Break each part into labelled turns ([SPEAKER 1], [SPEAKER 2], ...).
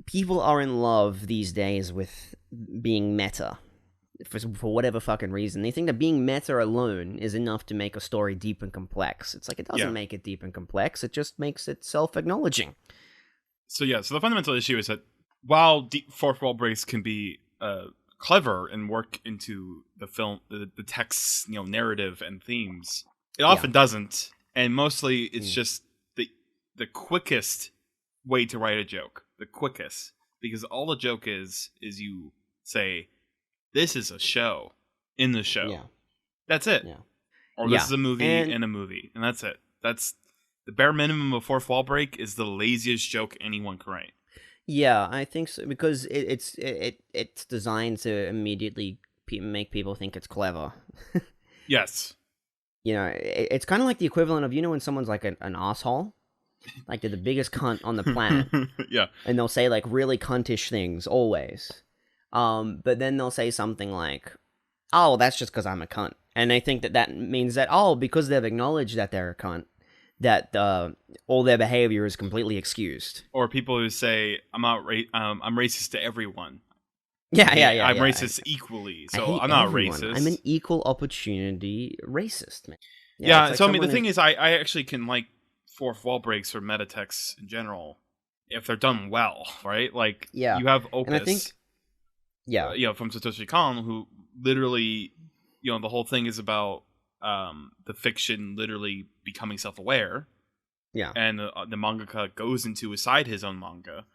[SPEAKER 1] people are in love these days with being meta. For whatever fucking reason. They think that being meta alone is enough to make a story deep and complex. It's like, it doesn't make it deep and complex, it just makes it self-acknowledging.
[SPEAKER 2] So the fundamental issue is that while deep fourth wall breaks can be clever and work into the film, the text's narrative and themes, it often doesn't, and mostly it's just the quickest way to write a joke. The quickest, because all the joke is you say, this is a show in the show. Yeah. That's it. Yeah. Or this is a movie in a movie, and that's it. That's the bare minimum of fourth wall break is the laziest joke anyone can write.
[SPEAKER 1] Yeah, I think so, because it's designed to immediately make people think it's clever.
[SPEAKER 2] Yes.
[SPEAKER 1] It's kind of like the equivalent of, when someone's like an asshole, like they're the biggest cunt on the planet.
[SPEAKER 2] Yeah.
[SPEAKER 1] And they'll say like really cuntish things always. But then they'll say something like, oh, that's just because I'm a cunt. And I think that means that, because they've acknowledged that they're a cunt, that all their behavior is completely excused.
[SPEAKER 2] Or people who say, I'm racist to everyone.
[SPEAKER 1] Yeah.
[SPEAKER 2] I'm racist equally, so I'm not racist.
[SPEAKER 1] I'm an equal opportunity racist, man.
[SPEAKER 2] Yeah, so the thing is, I actually can like fourth wall breaks or meta texts in general if they're done well, right? Like, you have Opus.
[SPEAKER 1] And I think,
[SPEAKER 2] from Satoshi Kon, who literally, the whole thing is about the fiction literally becoming self-aware.
[SPEAKER 1] Yeah.
[SPEAKER 2] And the mangaka goes into his own manga.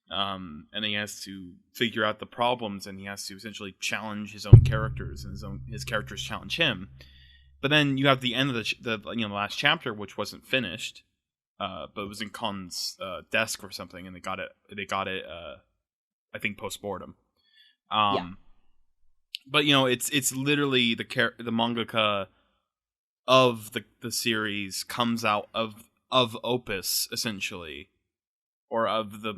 [SPEAKER 2] And he has to figure out the problems, and he has to essentially challenge his own characters, and his characters challenge him. But then you have the end of the last chapter, which wasn't finished, but it was in Kon's desk or something, and they got it. I think post-mortem. But it's literally the mangaka of the series comes out of Opus essentially, or of the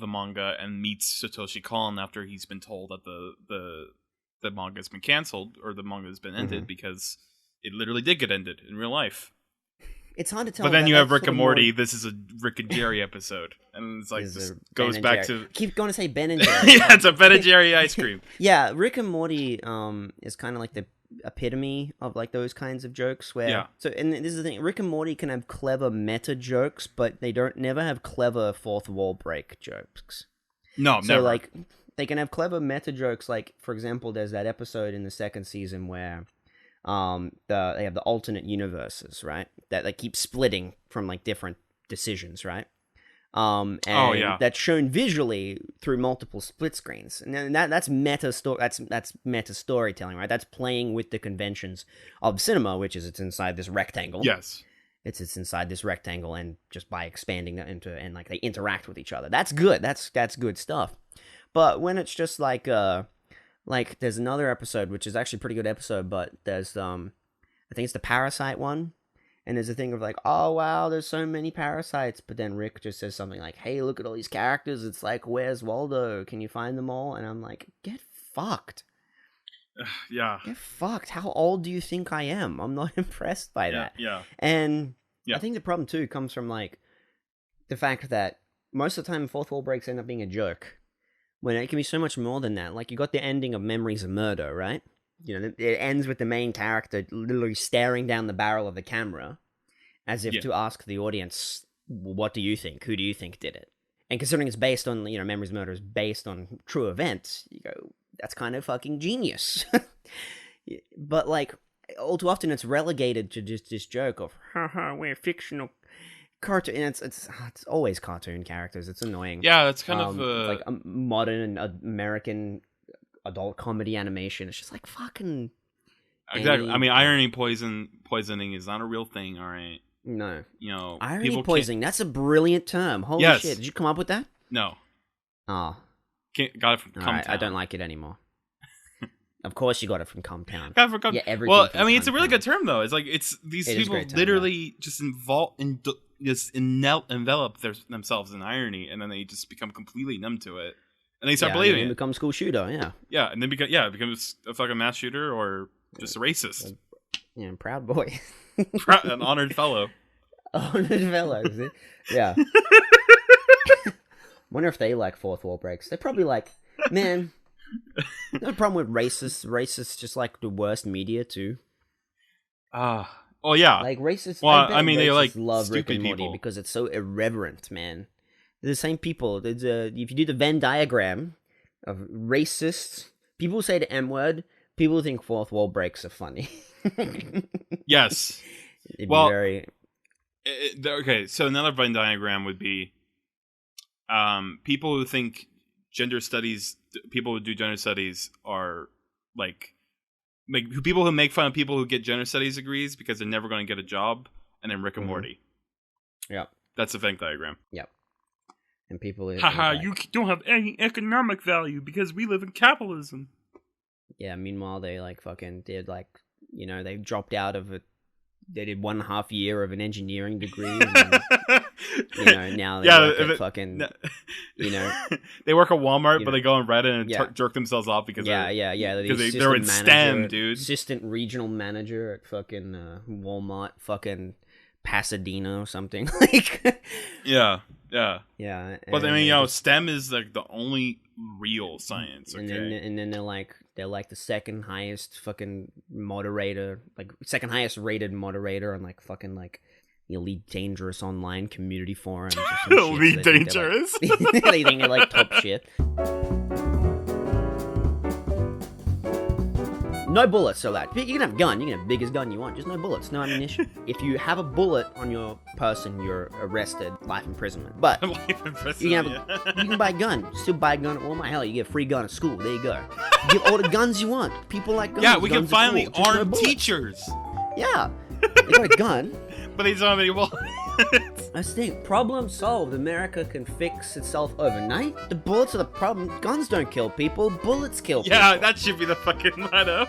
[SPEAKER 2] manga, and meets Satoshi Kon after he's been told that the manga's been canceled, or the manga's been ended, because it literally did get ended in real life.
[SPEAKER 1] It's hard to tell.
[SPEAKER 2] But then you have Rick and Morty. This is a Rick and Jerry episode, and it's like this goes back to.
[SPEAKER 1] Keep going to say Ben and Jerry.
[SPEAKER 2] Yeah, it's a Ben and Jerry ice cream.
[SPEAKER 1] Yeah, Rick and Morty is kind of like the epitome of like those kinds of jokes where. So, and this is the thing: Rick and Morty can have clever meta jokes, but they never have clever fourth wall break jokes.
[SPEAKER 2] No,
[SPEAKER 1] so
[SPEAKER 2] never.
[SPEAKER 1] Like they can have clever meta jokes. Like, for example, there's that episode in the second season where. They have the alternate universes, right? That they keep splitting from like different decisions, right? And that's shown visually through multiple split screens, and that's meta story. That's meta storytelling, right? That's playing with the conventions of cinema, which is it's inside this rectangle.
[SPEAKER 2] Yes,
[SPEAKER 1] it's inside this rectangle, and just by expanding that into and like they interact with each other. That's good. That's good stuff. But when it's just like there's another episode, which is actually a pretty good episode, but there's, I think it's the Parasite one, and there's a thing of like, oh wow, there's so many parasites, but then Rick just says something like, hey, look at all these characters, it's like, where's Waldo? Can you find them all? And I'm like, get fucked.
[SPEAKER 2] Yeah.
[SPEAKER 1] Get fucked. How old do you think I am? I'm not impressed by that.
[SPEAKER 2] Yeah.
[SPEAKER 1] And I think the problem too comes from like, the fact that most of the time fourth wall breaks end up being a joke. When it can be so much more than that. Like, you got the ending of Memories of Murder, right? It ends with the main character literally staring down the barrel of the camera as if to ask the audience, what do you think? Who do you think did it? And considering it's based on, Memories of Murder is based on true events, you go, that's kind of fucking genius. But, like, all too often it's relegated to just this joke of, haha, we're fictional cartoon. It's always cartoon characters. It's annoying.
[SPEAKER 2] Yeah, that's kind of
[SPEAKER 1] like a modern American adult comedy animation. It's just like fucking.
[SPEAKER 2] Exactly. I mean, irony poisoning is not a real thing. All right.
[SPEAKER 1] No.
[SPEAKER 2] Irony
[SPEAKER 1] poisoning. That's a brilliant term. Holy shit! Did you come up with that?
[SPEAKER 2] No.
[SPEAKER 1] Oh.
[SPEAKER 2] Got it from Comtown.
[SPEAKER 1] Right, I don't like it anymore. Of course, you got it from Comtown.
[SPEAKER 2] Got it from Comtown.
[SPEAKER 1] Yeah,
[SPEAKER 2] well, I mean, it's a really good term though. It's like these people literally just envelop themselves in irony, and then they just become completely numb to it, and they start believing it.
[SPEAKER 1] Become school shooter,
[SPEAKER 2] yeah, and then it becomes a fucking mass shooter or just a racist.
[SPEAKER 1] Yeah, proud boy,
[SPEAKER 2] an honored fellow.
[SPEAKER 1] Honored fellow, is it? Yeah. Wonder if they like fourth wall breaks. They're probably like, man, no problem with racists. Racists just like the worst media too.
[SPEAKER 2] Oh yeah.
[SPEAKER 1] Like racists.
[SPEAKER 2] Well, I mean, they like
[SPEAKER 1] love Rick
[SPEAKER 2] stupid
[SPEAKER 1] and Morty
[SPEAKER 2] people
[SPEAKER 1] because it's so irreverent, man. They're the same people. If you do the Venn diagram of racists, people say the M word. People think fourth wall breaks are funny.
[SPEAKER 2] Yes.
[SPEAKER 1] It'd be very...
[SPEAKER 2] okay, so another Venn diagram would be people who think people who do gender studies are like people who make fun of people who get gender studies degrees because they're never going to get a job, and then Rick and Morty.
[SPEAKER 1] Yep.
[SPEAKER 2] That's a Venn diagram.
[SPEAKER 1] Yep. And people...
[SPEAKER 2] Haha, you don't have any economic value because we live in capitalism.
[SPEAKER 1] Yeah, meanwhile, they like fucking did like, they dropped out of it. They did 1.5 year of an engineering degree. And, now they work at fucking,
[SPEAKER 2] They work at Walmart, but they go on Reddit and jerk themselves off because
[SPEAKER 1] they're
[SPEAKER 2] in STEM, dude.
[SPEAKER 1] Assistant regional manager at fucking Walmart, fucking Pasadena or something. Like,
[SPEAKER 2] yeah. But I mean,
[SPEAKER 1] just,
[SPEAKER 2] STEM is like the only real science. Okay?
[SPEAKER 1] And then they're like the second highest fucking moderator, like second highest rated moderator on like fucking like the Elite Dangerous online community forums.
[SPEAKER 2] Elite Dangerous.
[SPEAKER 1] They think they're like top shit. No bullets, so that you can have a gun, you can have the biggest gun you want, just no bullets, no ammunition. If you have a bullet on your person, you're arrested, life imprisonment. But you can buy a gun, still buy a gun at Walmart. Hell, you get a free gun at school. There you go. You get all the guns you want. People like guns.
[SPEAKER 2] Yeah, we can
[SPEAKER 1] guns
[SPEAKER 2] finally
[SPEAKER 1] cool.
[SPEAKER 2] arm teachers.
[SPEAKER 1] Yeah, they got a gun.
[SPEAKER 2] But they don't have any bullets.
[SPEAKER 1] That's the thing. Problem solved. America can fix itself overnight. The bullets are the problem. Guns don't kill people. Bullets kill people.
[SPEAKER 2] Yeah, that should be the fucking motto.